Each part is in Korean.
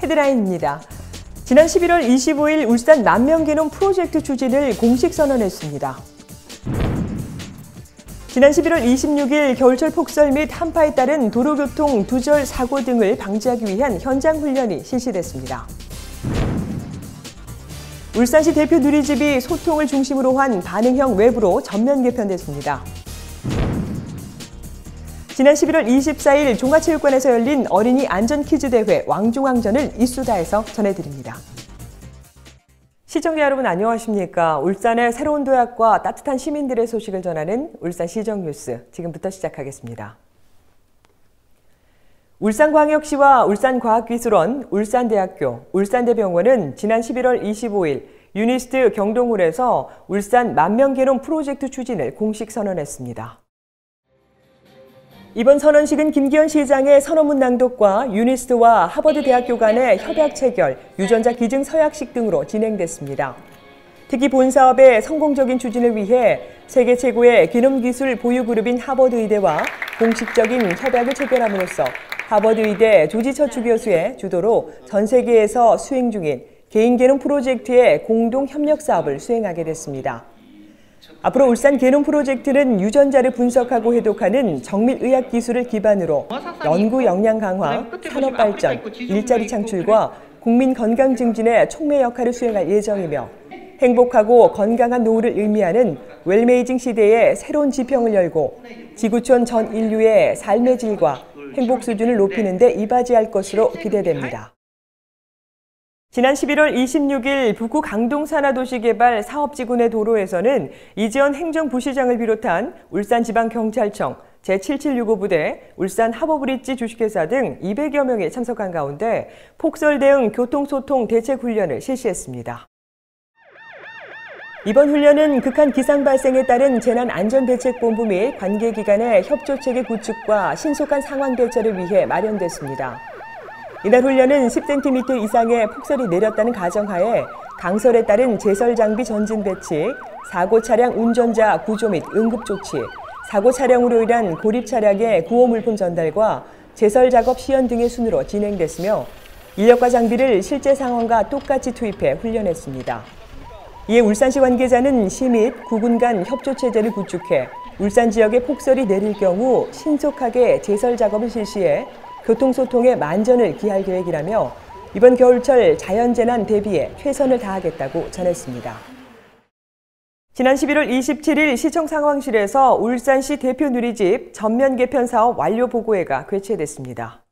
헤드라인입니다. 지난 11월 25일 울산 만명개놈 프로젝트 추진을 공식 선언했습니다. 지난 11월 26일 겨울철 폭설 및 한파에 따른 도로교통 두절 사고 등을 방지하기 위한 현장 훈련이 실시됐습니다. 울산시 대표 누리집이 소통을 중심으로 한 반응형 웹으로 전면 개편됐습니다. 지난 11월 24일 종합체육관에서 열린 어린이 안전퀴즈대회 왕중왕전을 이수다에서 전해드립니다. 시청자 여러분 안녕하십니까? 울산의 새로운 도약과 따뜻한 시민들의 소식을 전하는 울산시정뉴스 지금부터 시작하겠습니다. 울산광역시와 울산과학기술원, 울산대학교, 울산대병원은 지난 11월 25일 유니스트 경동홀에서 울산 만명개놈 프로젝트 추진을 공식 선언했습니다. 이번 선언식은 김기현 시장의 선언문 낭독과 유니스트와 하버드대학교 간의 협약 체결, 유전자 기증 서약식 등으로 진행됐습니다. 특히 본 사업의 성공적인 추진을 위해 세계 최고의 기념기술 보유그룹인 하버드의대와 공식적인 협약을 체결함으로써 하버드의대 조지처추 교수의 주도로 전 세계에서 수행 중인 개인개놈 프로젝트의 공동 협력 사업을 수행하게 됐습니다. 앞으로 울산 개놈 프로젝트는 유전자를 분석하고 해독하는 정밀의학 기술을 기반으로 연구 역량 강화, 산업 발전, 일자리 창출과 국민 건강 증진의 촉매 역할을 수행할 예정이며 행복하고 건강한 노후를 의미하는 웰메이징 시대의 새로운 지평을 열고 지구촌 전 인류의 삶의 질과 행복 수준을 높이는 데 이바지할 것으로 기대됩니다. 지난 11월 26일 북구 강동산하도시개발 사업지구내 도로에서는 이지원 행정부시장을 비롯한 울산지방경찰청, 제7765부대, 울산하버브릿지 주식회사 등 200여 명이 참석한 가운데 폭설 대응 교통소통 대책훈련을 실시했습니다. 이번 훈련은 극한 기상 발생에 따른 재난안전대책본부 및 관계기관의 협조체계 구축과 신속한 상황 대처를 위해 마련됐습니다. 이날 훈련은 10cm 이상의 폭설이 내렸다는 가정하에 강설에 따른 제설 장비 전진 배치, 사고 차량 운전자 구조 및 응급 조치, 사고 차량으로 인한 고립 차량의 구호 물품 전달과 제설 작업 시연 등의 순으로 진행됐으며 인력과 장비를 실제 상황과 똑같이 투입해 훈련했습니다. 이에 울산시 관계자는 시 및 구군 간 협조 체제를 구축해 울산 지역에 폭설이 내릴 경우 신속하게 제설 작업을 실시해 교통소통에 만전을 기할 계획이라며 이번 겨울철 자연재난 대비에 최선을 다하겠다고 전했습니다. 지난 11월 27일 시청 상황실에서 울산시 대표 누리집 전면 개편 사업 완료 보고회가 개최됐습니다.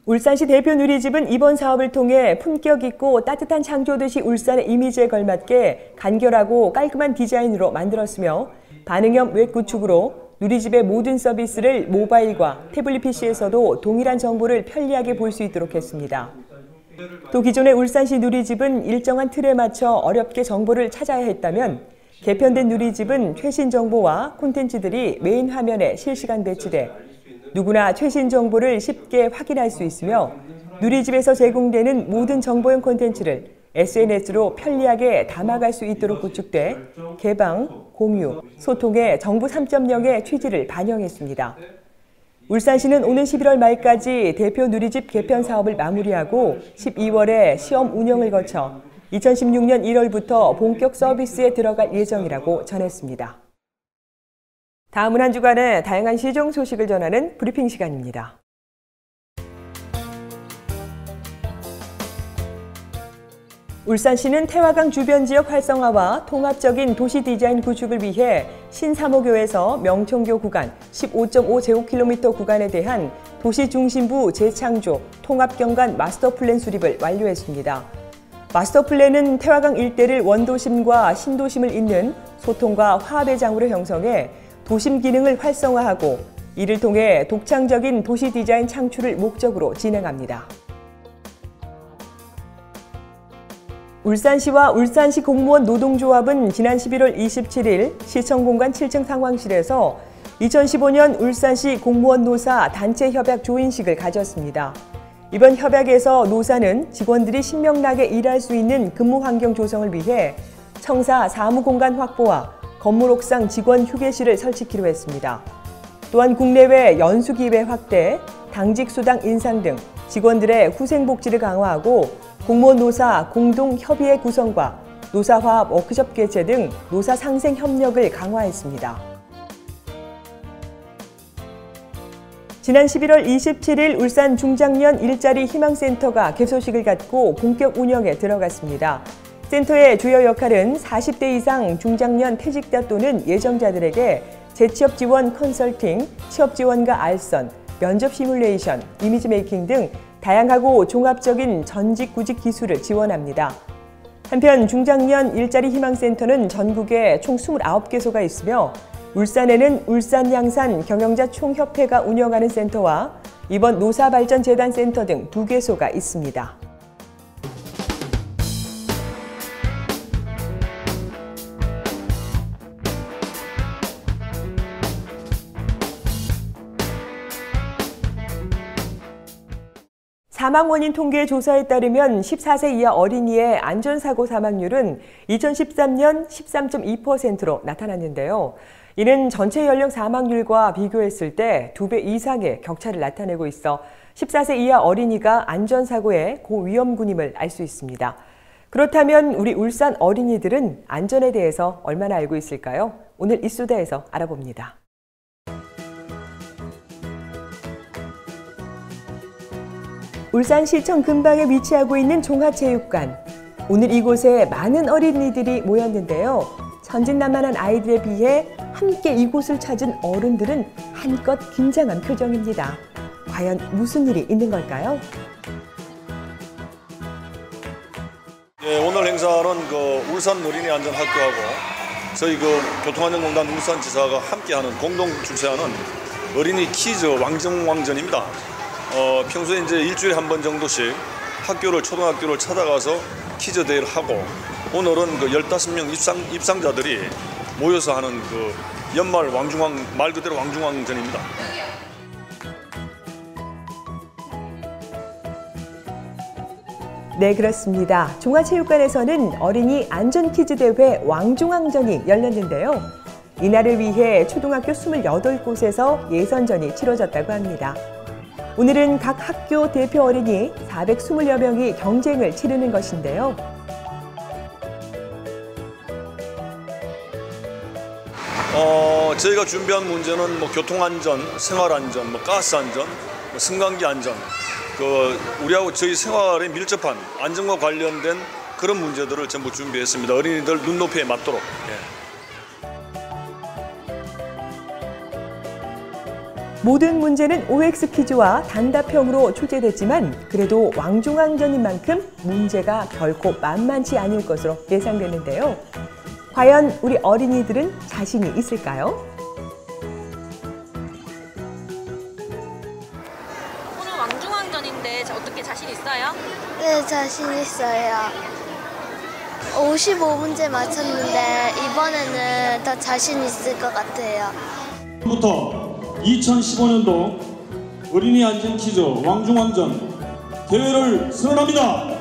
울산시 대표 누리집은 이번 사업을 통해 품격 있고 따뜻한 창조도시 울산의 이미지에 걸맞게 간결하고 깔끔한 디자인으로 만들었으며 반응형 웹 구축으로 누리집의 모든 서비스를 모바일과 태블릿 PC에서도 동일한 정보를 편리하게 볼 수 있도록 했습니다. 또 기존의 울산시 누리집은 일정한 틀에 맞춰 어렵게 정보를 찾아야 했다면 개편된 누리집은 최신 정보와 콘텐츠들이 메인 화면에 실시간 배치돼 누구나 최신 정보를 쉽게 확인할 수 있으며 누리집에서 제공되는 모든 정보용 콘텐츠를 SNS로 편리하게 담아갈 수 있도록 구축돼 개방, 공유, 소통의 정부 3.0의 취지를 반영했습니다. 울산시는 오는 11월 말까지 대표 누리집 개편 사업을 마무리하고 12월에 시험 운영을 거쳐 2016년 1월부터 본격 서비스에 들어갈 예정이라고 전했습니다. 다음은 한 주간의 다양한 시정 소식을 전하는 브리핑 시간입니다. 울산시는 태화강 주변 지역 활성화와 통합적인 도시 디자인 구축을 위해 신사모교에서 명청교 구간 15.5제곱킬로미터 구간에 대한 도시 중심부 재창조 통합경관 마스터 플랜 수립을 완료했습니다. 마스터 플랜은 태화강 일대를 원도심과 신도심을 잇는 소통과 화합의 장으로 형성해 도심 기능을 활성화하고 이를 통해 독창적인 도시 디자인 창출을 목적으로 진행합니다. 울산시와 울산시 공무원 노동조합은 지난 11월 27일 시청공간 7층 상황실에서 2015년 울산시 공무원 노사 단체 협약 조인식을 가졌습니다. 이번 협약에서 노사는 직원들이 신명나게 일할 수 있는 근무 환경 조성을 위해 청사 사무공간 확보와 건물 옥상 직원 휴게실을 설치키로 했습니다. 또한 국내외 연수기회 확대, 당직수당 인상 등 직원들의 후생복지를 강화하고 공무원 노사 공동협의회 구성과 노사화합 워크숍 개최 등 노사 상생 협력을 강화했습니다. 지난 11월 27일 울산 중장년 일자리 희망센터가 개소식을 갖고 본격 운영에 들어갔습니다. 센터의 주요 역할은 40대 이상 중장년 퇴직자 또는 예정자들에게 재취업 지원 컨설팅, 취업 지원과 알선, 면접 시뮬레이션, 이미지 메이킹 등 다양하고 종합적인 전직 구직 기술을 지원합니다. 한편 중장년 일자리 희망센터는 전국에 총 29개소가 있으며 울산에는 울산양산 경영자 총협회가 운영하는 센터와 이번 노사발전재단센터 등 2개소가 있습니다. 사망 원인 통계 조사에 따르면 14세 이하 어린이의 안전사고 사망률은 2013년 13.2%로 나타났는데요. 이는 전체 연령 사망률과 비교했을 때 2배 이상의 격차를 나타내고 있어 14세 이하 어린이가 안전사고의 고위험군임을 알 수 있습니다. 그렇다면 우리 울산 어린이들은 안전에 대해서 얼마나 알고 있을까요? 오늘 이수다에서 알아봅니다. 울산시청 근방에 위치하고 있는 종합체육관. 오늘 이곳에 많은 어린이들이 모였는데요. 천진난만한 아이들에 비해 함께 이곳을 찾은 어른들은 한껏 긴장한 표정입니다. 과연 무슨 일이 있는 걸까요? 예, 오늘 행사는 울산 어린이 안전학교하고 저희 교통안전공단 울산지사가 함께하는 공동 주최하는 어린이 퀴즈 왕정왕전입니다. 평소에 이제 일주일에 한 번 정도씩 초등학교를 찾아가서 퀴즈 대회를 하고 오늘은 15명 입상자들이 모여서 하는 연말 말 그대로 왕중왕전입니다. 네, 그렇습니다. 종합체육관에서는 어린이 안전퀴즈 대회 왕중왕전이 열렸는데요. 이날을 위해 초등학교 28곳에서 예선전이 치러졌다고 합니다. 오늘은 각 학교 대표 어린이 420여 명이 경쟁을 치르는 것인데요. 저희가 준비한 문제는 교통안전, 생활안전, 가스안전, 승강기 안전, 우리하고 저희 생활에 밀접한 안전과 관련된 그런 문제들을 전부 준비했습니다. 어린이들 눈높이에 맞도록. 예. 모든 문제는 OX 퀴즈와 단답형으로 출제됐지만 그래도 왕중왕전인 만큼 문제가 결코 만만치 않을 것으로 예상되는데요. 과연 우리 어린이들은 자신이 있을까요? 오늘 왕중왕전인데 어떻게 자신 있어요? 네, 자신 있어요. 55문제 맞췄는데 이번에는 더 자신 있을 것 같아요. 부터 2015년도 어린이 안전 퀴즈 왕중왕전 대회를 선언합니다.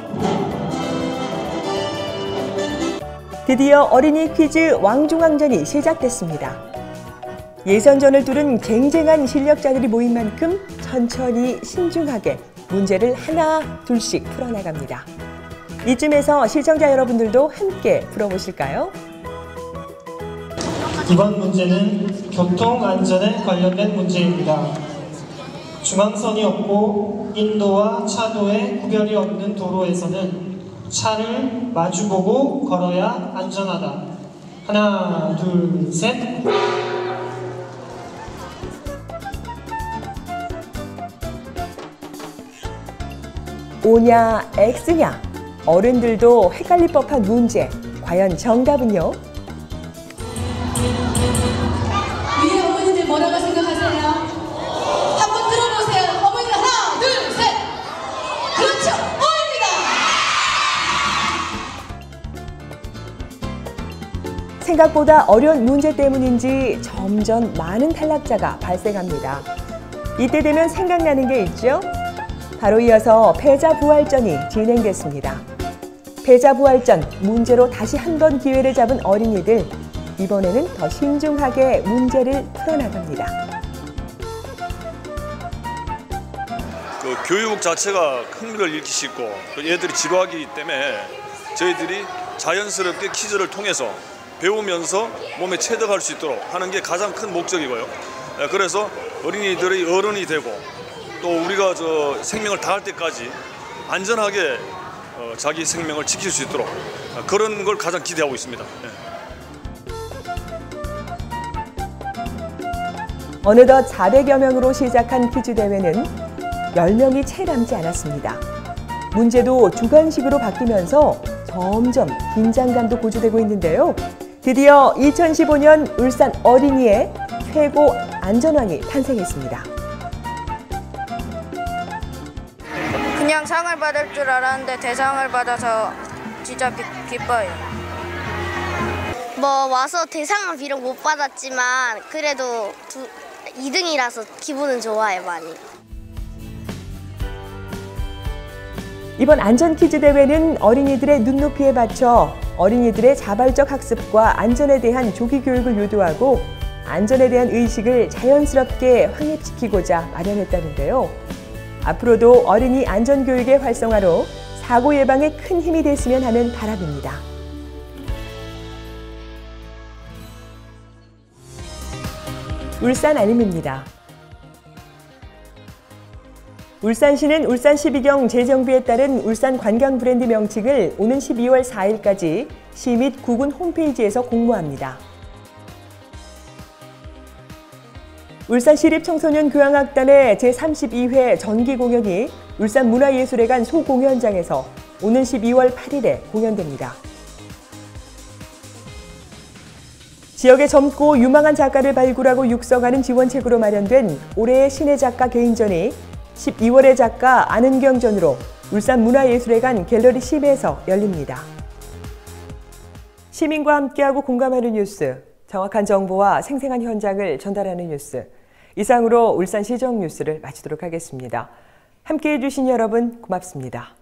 드디어 어린이 퀴즈 왕중왕전이 시작됐습니다. 예선전을 뚫은 쟁쟁한 실력자들이 모인 만큼 천천히 신중하게 문제를 하나 둘씩 풀어나갑니다. 이쯤에서 시청자 여러분들도 함께 풀어보실까요? 이번 문제는 교통안전에 관련된 문제입니다. 중앙선이 없고 인도와 차도에 구별이 없는 도로에서는 차를 마주보고 걸어야 안전하다. 하나, 둘, 셋. O냐 X냐? 어른들도 헷갈릴 법한 문제. 과연 정답은요? 위에 어머니들 뭐라고 생각하세요? 한번 들어보세요. 어머니들 하나, 둘, 셋. 그렇죠. O입니다. 생각보다 어려운 문제 때문인지 점점 많은 탈락자가 발생합니다. 이때 되면 생각나는 게 있죠? 바로 이어서 패자부활전이 진행됐습니다. 패자부활전, 문제로 다시 한 번 기회를 잡은 어린이들. 이번에는 더 신중하게 문제를 풀어나갑니다. 그 교육 자체가 흥미를 잃기 쉽고 또 애들이 지루하기 때문에 저희들이 자연스럽게 퀴즈를 통해서 배우면서 몸에 체득할 수 있도록 하는 게 가장 큰 목적이고요. 그래서 어린이들이 어른이 되고 또 우리가 생명을 다할 때까지 안전하게 자기 생명을 지킬 수 있도록 그런 걸 가장 기대하고 있습니다. 어느덧 400여 명으로 시작한 퀴즈 대회는 10명이 채 남지 않았습니다. 문제도 주관식으로 바뀌면서 점점 긴장감도 고조되고 있는데요. 드디어 2015년 울산 어린이의 최고 안전왕이 탄생했습니다. 그냥 상을 받을 줄 알았는데 대상을 받아서 진짜 기뻐요. 뭐 와서 대상은 비록 못 받았지만 그래도 2등이라서 기분은 좋아요, 많이. 이번 안전 퀴즈 대회는 어린이들의 눈높이에 맞춰 어린이들의 자발적 학습과 안전에 대한 조기 교육을 유도하고 안전에 대한 의식을 자연스럽게 확립시키고자 마련했다는데요. 앞으로도 어린이 안전교육의 활성화로 사고 예방에 큰 힘이 됐으면 하는 바람입니다. 울산 알림입니다. 울산시는 울산 12경 재정비에 따른 울산 관광 브랜드 명칭을 오는 12월 4일까지 시 및 구군 홈페이지에서 공모합니다. 울산시립청소년교향악단의 제32회 정기 공연이 울산문화예술회관 소공연장에서 오는 12월 8일에 공연됩니다. 지역의 젊고 유망한 작가를 발굴하고 육성하는 지원책으로 마련된 올해의 신의 작가 개인전이 12월의 작가 안은경전으로 울산문화예술회관 갤러리 10에서 열립니다. 시민과 함께하고 공감하는 뉴스, 정확한 정보와 생생한 현장을 전달하는 뉴스. 이상으로 울산시정 뉴스를 마치도록 하겠습니다. 함께해 주신 여러분 고맙습니다.